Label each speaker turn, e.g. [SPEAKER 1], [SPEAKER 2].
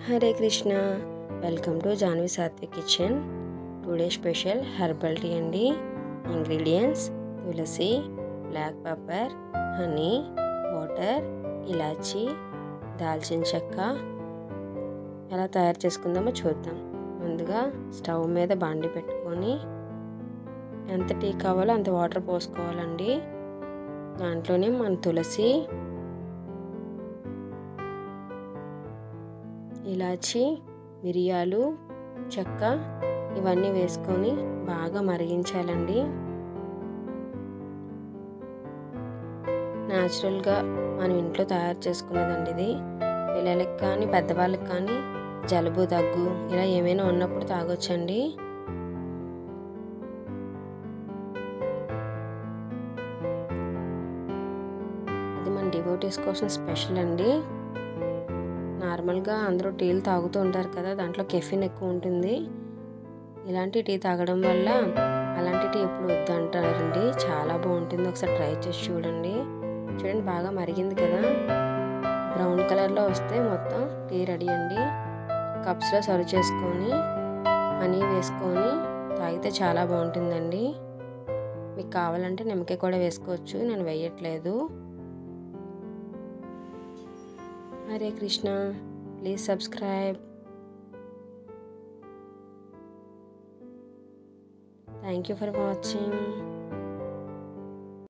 [SPEAKER 1] Hare Krishna. Welcome to Janvi Satvik kitchen. Today special herbal tea అండి. Ingredients: tulsi, black pepper, honey, water, elaichi, దాల్చిన చెక్క. ఎలా తయారు చేసుకుందామో చూద్దాం. ముందుగా స్టవ్ మీద బాండి పెట్టుకొని ఎంత టీ కావాలో అంత వాటర్ పోసుకోవాలండి. దాంట్లోనే మన తులసి, ఇలాచి, మిరియాలు, చెక్క ఇవన్నీ వేసుకొని బాగా మరిగించాలండి. న్యాచురల్గా మనం ఇంట్లో తయారు చేసుకున్నదండి ఇది. పిల్లలకి కానీ పెద్దవాళ్ళకి కానీ జలుబు, దగ్గు ఇలా ఏమైనా ఉన్నప్పుడు తాగొచ్చండి. ఇది మన డివోటీస్ కోసం స్పెషల్ అండి. నార్మల్గా అందరూ టీలు తాగుతూ ఉంటారు కదా, దాంట్లో కెఫిన్ ఎక్కువ ఉంటుంది. ఇలాంటి టీ తాగడం వల్ల అలాంటి టీ ఎప్పుడు వద్దంటారండి. చాలా బాగుంటుంది, ఒకసారి ట్రై చేసి చూడండి. చూడండి బాగా మరిగింది కదా, బ్రౌన్ కలర్లో వస్తే మొత్తం టీ రెడీ అండి. కప్స్లో సర్వ్ చేసుకొని హనీ వేసుకొని తాగితే చాలా బాగుంటుందండి. మీకు కావాలంటే నిమ్మకాయ కూడా వేసుకోవచ్చు, నేను వేయట్లేదు. Hare Krishna. Please subscribe. Thank you for watching.